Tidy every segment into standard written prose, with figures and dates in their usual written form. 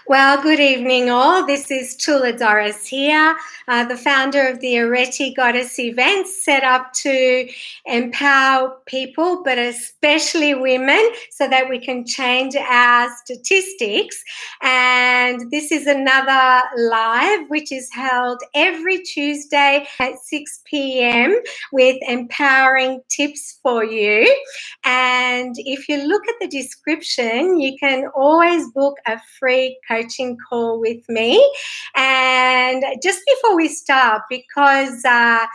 Well, good evening, all. This is Tula Tzoras here, the founder of the Areti Goddess Events, set up to empower people, but especially women, so that we can change our statistics. And this is another live, which is held every Tuesday at 6 p.m. with empowering tips for you. And if you look at the description, you can always book a free coaching call with me. And just before we start, because our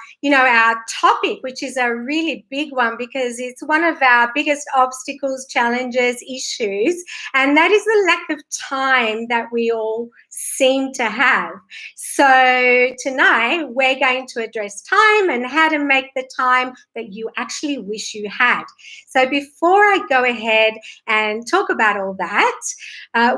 topic, which is a really big one, because it's one of our biggest obstacles, challenges, issues, and that is the lack of time that we all seem to have. So tonight we're going to address time and how to make the time that you actually wish you had. So before I go ahead and talk about all that,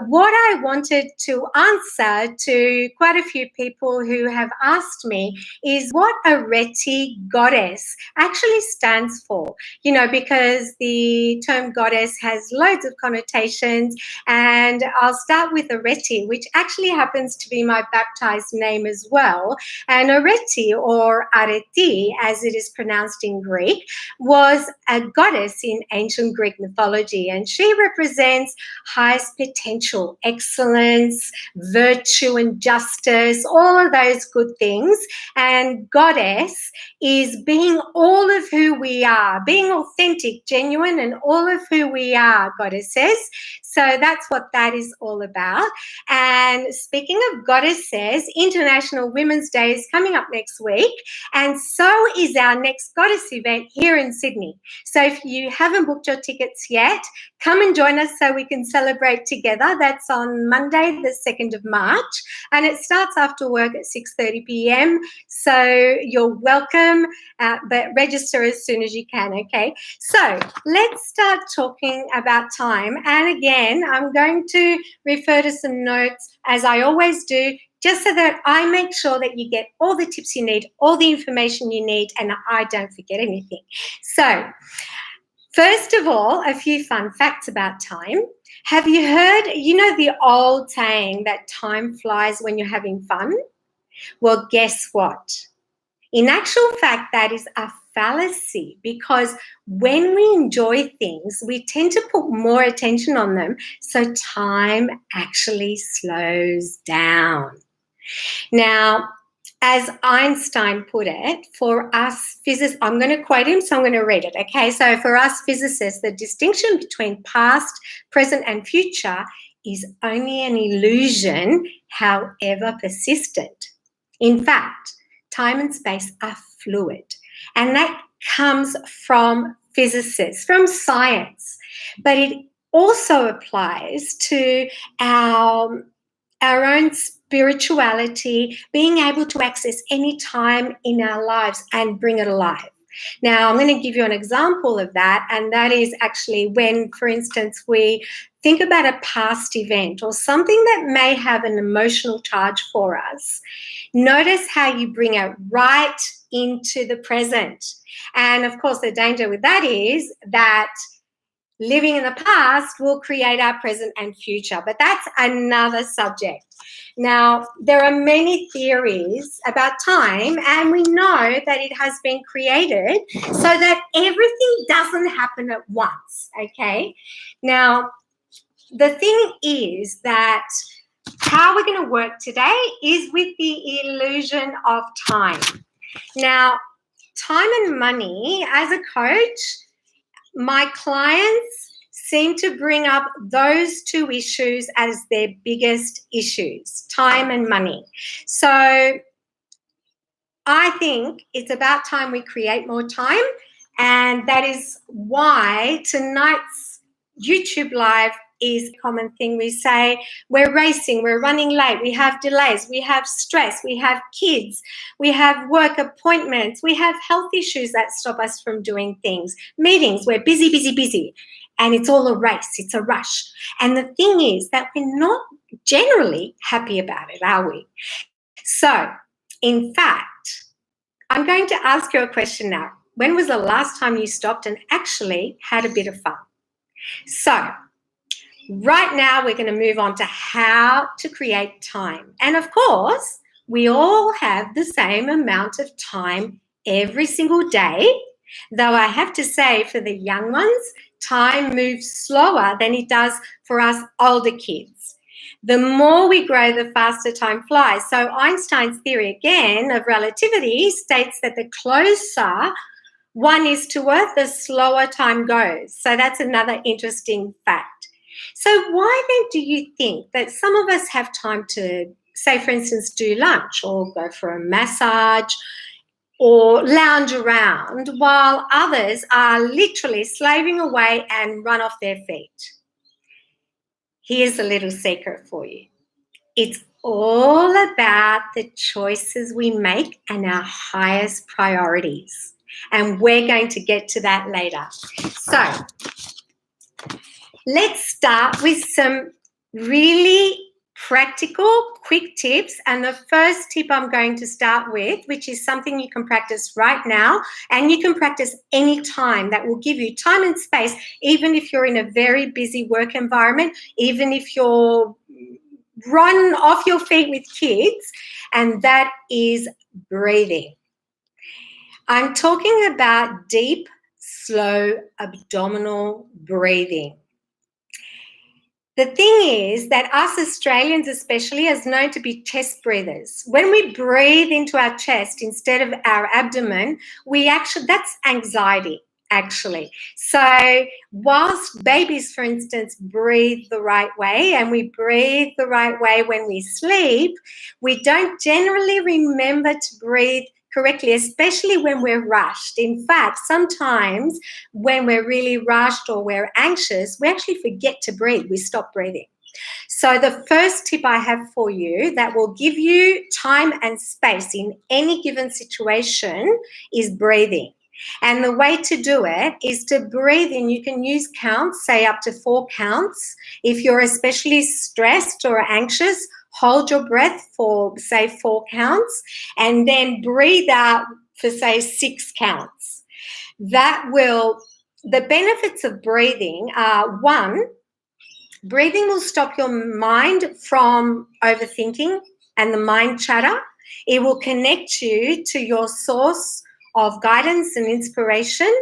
what I wanted to answer to quite a few people who have asked me is what Areti Goddess actually stands for. Because the term goddess has loads of connotations, and I'll start with Areti, which actually happens to be my baptized name as well. And Areti, or Areti, as it is pronounced in Greek, was a goddess in ancient Greek mythology, and she represents highest potential, excellence, virtue and justice, all of those good things. And goddess is being all of who we are, being authentic, genuine, and all of who we are, goddesses. So that's what that is all about. And speaking of goddesses, International Women's Day is coming up next week, and so is our next goddess event here in Sydney. So if you haven't booked your tickets yet, come and join us so we can celebrate together. That's on Monday, the 2nd of March, and it starts after work at 6:30 p.m. So you're welcome, but register as soon as you can, okay? So let's start talking about time. And again, I'm going to refer to some notes, as I always do, just so that I make sure that you get all the tips you need, all the information you need, and I don't forget anything. So first of all, a few fun facts about time. Have you heard, the old saying that time flies when you're having fun? Well, guess what? In actual fact, that is a fallacy, because when we enjoy things, we tend to put more attention on them, so time actually slows down. Now, as Einstein put it, for us physicists, I'm going to quote him, so I'm going to read it, okay? So for us physicists, the distinction between past, present, and future is only an illusion, however persistent. In fact, time and space are fluid, and that comes from physicists, from science, but it also applies to our own spirituality, being able to access any time in our lives and bring it alive. Now, I'm going to give you an example of that, and that is actually when, for instance, we think about a past event or something that may have an emotional charge for us. Notice how you bring it right into the present. And of course, the danger with that is that living in the past will create our present and future, but that's another subject. Now, there are many theories about time, and we know that it has been created so that everything doesn't happen at once, okay? Now, the thing is that how we're going to work today is with the illusion of time. Now, time and money, as a coach, my clients seem to bring up those two issues as their biggest issues, time and money. So I think it's about time we create more time, and that is why tonight's YouTube Live is a common thing. We say we're racing, we're running late, we have delays, we have stress, we have kids, we have work appointments, we have health issues that stop us from doing things, meetings, we're busy, busy, busy. And it's all a race, it's a rush. And the thing is that we're not generally happy about it, are we? So, in fact, I'm going to ask you a question now. When was the last time you stopped and actually had a bit of fun? So, Right now, we're going to move on to how to create time. And of course, we all have the same amount of time every single day, though I have to say for the young ones, time moves slower than it does for us older kids. The more we grow, the faster time flies. So Einstein's theory, again, of relativity states that the closer one is to Earth, the slower time goes. So that's another interesting fact. So why then do you think that some of us have time to, say, for instance, do lunch or go for a massage or lounge around while others are literally slaving away and run off their feet? Here's a little secret for you. It's all about the choices we make and our highest priorities. And we're going to get to that later. So let's start with some really practical, quick tips. And the first tip I'm going to start with, which is something you can practice right now, and you can practice anytime, that will give you time and space, even if you're in a very busy work environment, even if you're run off your feet with kids, and that is breathing. I'm talking about deep, slow abdominal breathing. The thing is that us Australians especially is known to be chest breathers. When we breathe into our chest instead of our abdomen, that's anxiety, actually. So whilst babies, for instance, breathe the right way, and we breathe the right way when we sleep, we don't generally remember to breathe correctly, especially when we're rushed. In fact, sometimes when we're really rushed or we're anxious, we actually forget to breathe. We stop breathing. So the first tip I have for you that will give you time and space in any given situation is breathing. And the way to do it is to breathe in. You can use counts, say up to 4 counts. If you're especially stressed or anxious, hold your breath for, say, 4 counts, and then breathe out for, say, 6 counts. The benefits of breathing are, 1, breathing will stop your mind from overthinking and the mind chatter. It will connect you to your source of guidance and inspiration.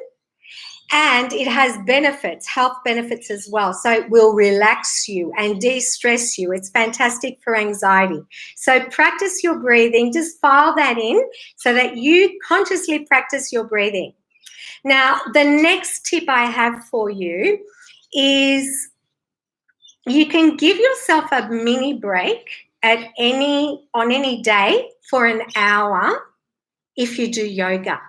And it has benefits, health benefits as well. So it will relax you and de-stress you. It's fantastic for anxiety. So practice your breathing. Just file that in so that you consciously practice your breathing. Now, the next tip I have for you is you can give yourself a mini break on any day for an hour if you do yoga.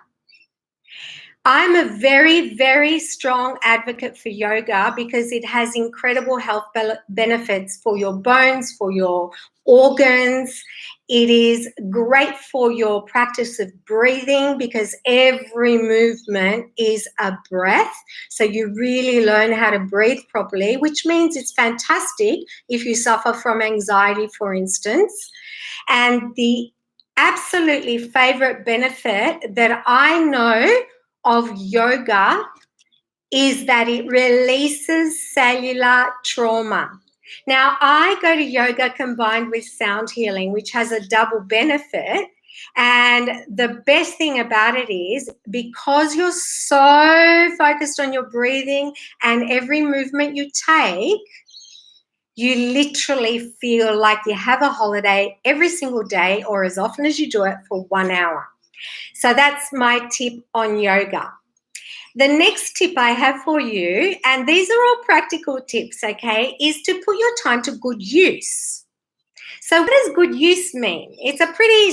I'm a very, very strong advocate for yoga because it has incredible health benefits for your bones, for your organs. It is great for your practice of breathing because every movement is a breath. So you really learn how to breathe properly, which means it's fantastic if you suffer from anxiety, for instance. And the absolutely favorite benefit that I know of yoga is that it releases cellular trauma. Now, I go to yoga combined with sound healing, which has a double benefit. And the best thing about it is because you're so focused on your breathing and every movement you take, you literally feel like you have a holiday every single day or as often as you do it for 1 hour. So that's my tip on yoga. The next tip I have for you, and these are all practical tips, okay, is to put your time to good use. So what does good use mean? It's a pretty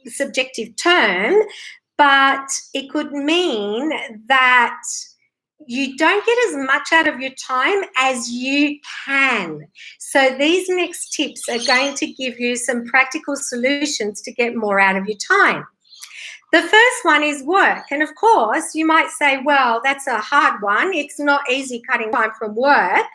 subjective term, but it could mean that you don't get as much out of your time as you can. So these next tips are going to give you some practical solutions to get more out of your time. The first one is work. And of course, you might say, well, that's a hard one. It's not easy cutting time from work.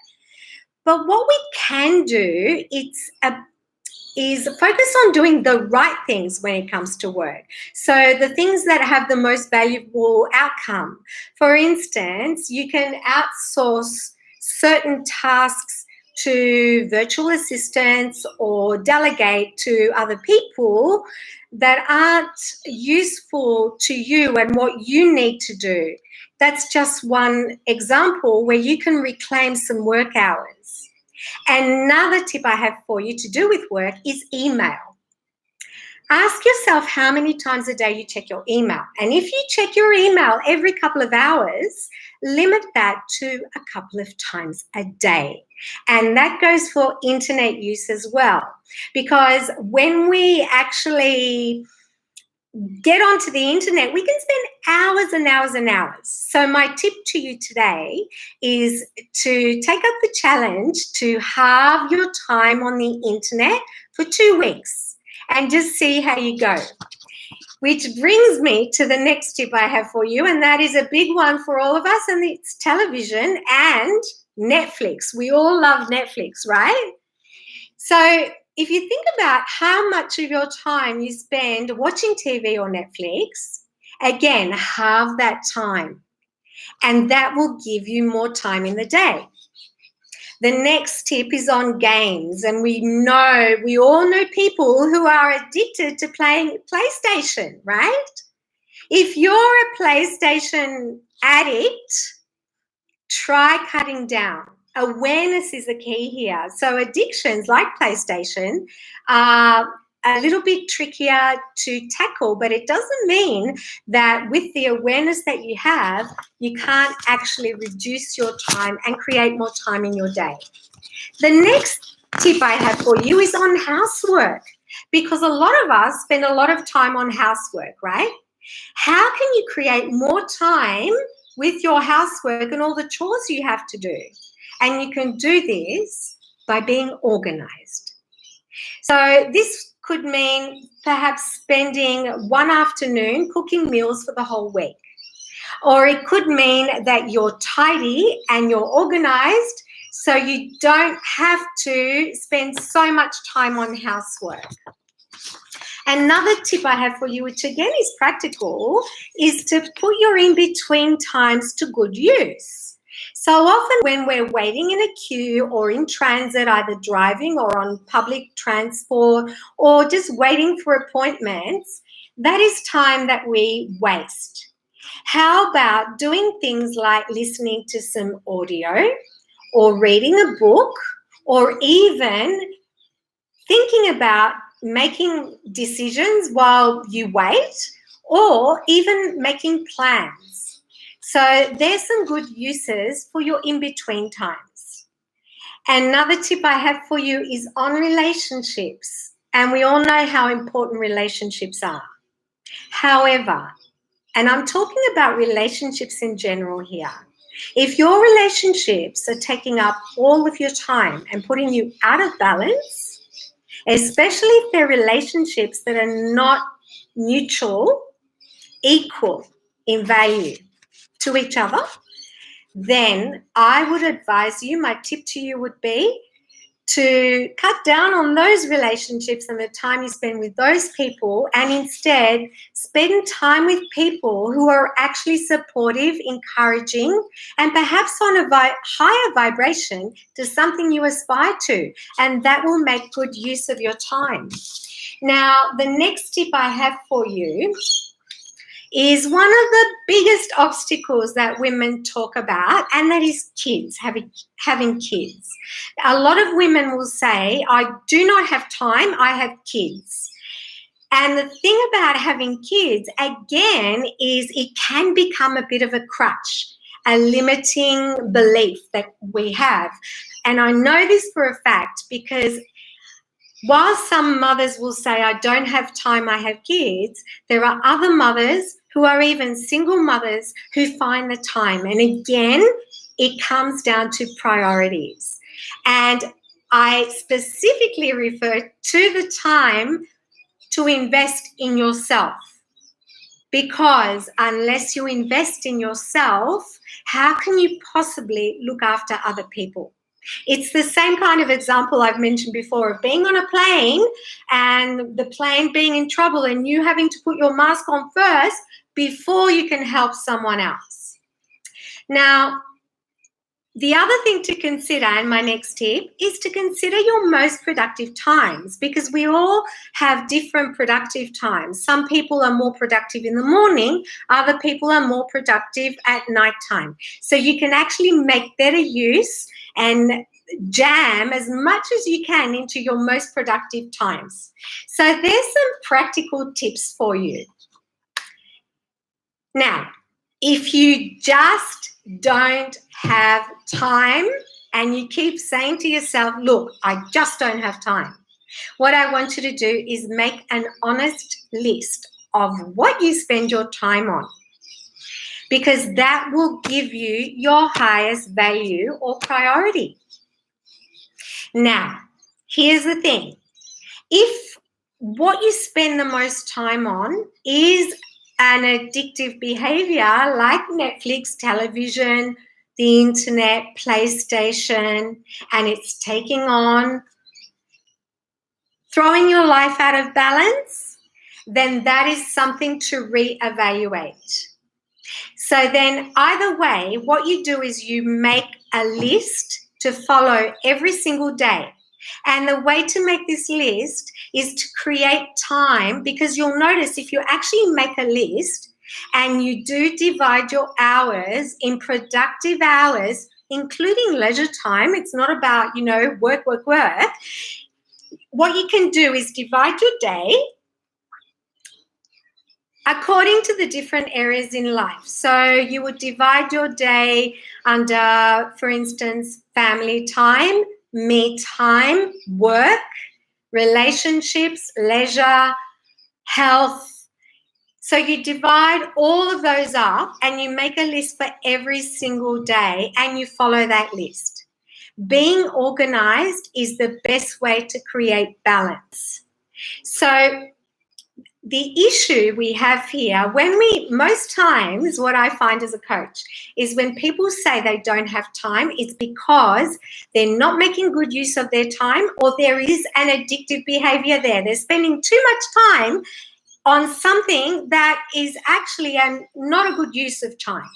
But what we can do is focus on doing the right things when it comes to work. So the things that have the most valuable outcome. For instance, you can outsource certain tasks to virtual assistants or delegate to other people that aren't useful to you and what you need to do. That's just one example where you can reclaim some work hours. Another tip I have for you to do with work is email. Ask yourself how many times a day you check your email. And if you check your email every couple of hours, limit that to a couple of times a day. And that goes for internet use as well. Because when we actually get onto the internet, we can spend hours and hours and hours. So my tip to you today is to take up the challenge to halve your time on the internet for 2 weeks. And just see how you go. Which brings me to the next tip I have for you, and that is a big one for all of us, and it's television and Netflix. We all love Netflix, right? So if you think about how much of your time you spend watching TV or Netflix, again, halve that time. And that will give you more time in the day. The next tip is on games, and we all know people who are addicted to playing PlayStation, right? If you're a PlayStation addict, try cutting down. Awareness is the key here. So addictions like PlayStation are a little bit trickier to tackle, but it doesn't mean that with the awareness that you have, you can't actually reduce your time and create more time in your day. The next tip I have for you is on housework, because a lot of us spend a lot of time on housework, right? How can you create more time with your housework and all the chores you have to do? And you can do this by being organized. So this could mean perhaps spending one afternoon cooking meals for the whole week. Or it could mean that you're tidy and you're organized so you don't have to spend so much time on housework. Another tip I have for you, which again is practical, is to put your in-between times to good use. So often when we're waiting in a queue or in transit, either driving or on public transport or just waiting for appointments, that is time that we waste. How about doing things like listening to some audio or reading a book or even thinking about making decisions while you wait or even making plans? So there's some good uses for your in-between times. Another tip I have for you is on relationships. And we all know how important relationships are. However, and I'm talking about relationships in general here, if your relationships are taking up all of your time and putting you out of balance, especially if they're relationships that are not mutual, equal in value to each other, then I would advise you, my tip to you would be to cut down on those relationships and the time you spend with those people and instead spend time with people who are actually supportive, encouraging, and perhaps on a higher vibration to something you aspire to, and that will make good use of your time. Now, the next tip I have for you is one of the biggest obstacles that women talk about, and that is kids, having kids. A lot of women will say, I do not have time, I have kids. And the thing about having kids, again, is it can become a bit of a crutch, a limiting belief that we have. And I know this for a fact because while some mothers will say, I don't have time, I have kids, there are other mothers who are even single mothers who find the time. And again, it comes down to priorities. And I specifically refer to the time to invest in yourself. Because unless you invest in yourself, how can you possibly look after other people? It's the same kind of example I've mentioned before of being on a plane and the plane being in trouble and you having to put your mask on first before you can help someone else. Now, The other thing to consider, and my next tip, is to consider your most productive times, because we all have different productive times. Some people are more productive in the morning, other people are more productive at nighttime. So you can actually make better use and jam as much as you can into your most productive times. So there's some practical tips for you. Now, if you just don't have time and you keep saying to yourself, look, I just don't have time, what I want you to do is make an honest list of what you spend your time on, because that will give you your highest value or priority. Now, here's the thing. If what you spend the most time on is an addictive behavior like Netflix, television, the internet, PlayStation, and it's taking on, throwing your life out of balance, then that is something to reevaluate. So then either way, what you do is you make a list to follow every single day. And the way to make this list is to create time, because you'll notice if you actually make a list and you do divide your hours in productive hours, including leisure time, it's not about, work. What you can do is divide your day according to the different areas in life. So you would divide your day under, for instance, family time, me time, work, relationships, leisure, health. So you divide all of those up and you make a list for every single day and you follow that list. Being organized is the best way to create balance. So the issue we have here, most times what I find as a coach is when people say they don't have time, it's because they're not making good use of their time, or there is an addictive behavior there. They're spending too much time on something that is actually not a good use of time.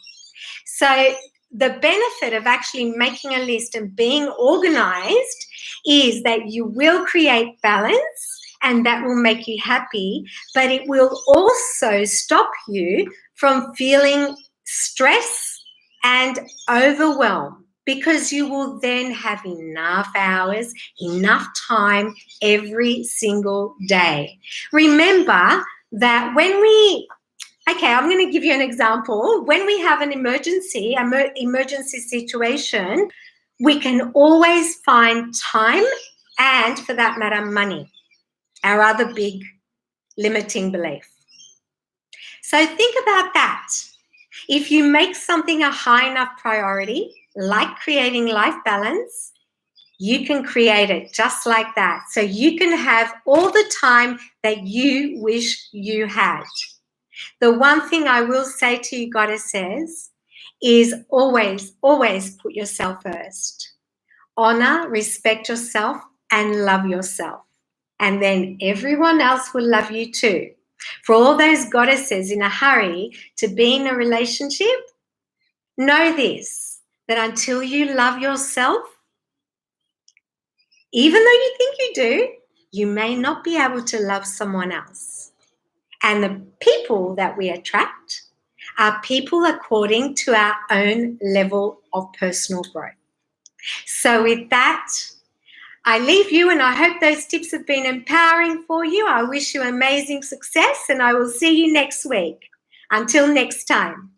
So the benefit of actually making a list and being organized is that you will create balance, and that will make you happy, but it will also stop you from feeling stress and overwhelm, because you will then have enough hours, enough time every single day. Remember that I'm going to give you an example. When we have an emergency situation, we can always find time and, for that matter, money. Our other big limiting belief. So think about that. If you make something a high enough priority, like creating life balance, you can create it just like that. So you can have all the time that you wish you had. The one thing I will say to you, goddesses, is always, always put yourself first. Honor, respect yourself, and love yourself. And then everyone else will love you too. For all those goddesses in a hurry to be in a relationship, know this, that until you love yourself, even though you think you do, you may not be able to love someone else. And the people that we attract are people according to our own level of personal growth. So with that, I leave you, and I hope those tips have been empowering for you. I wish you amazing success, and I will see you next week. Until next time.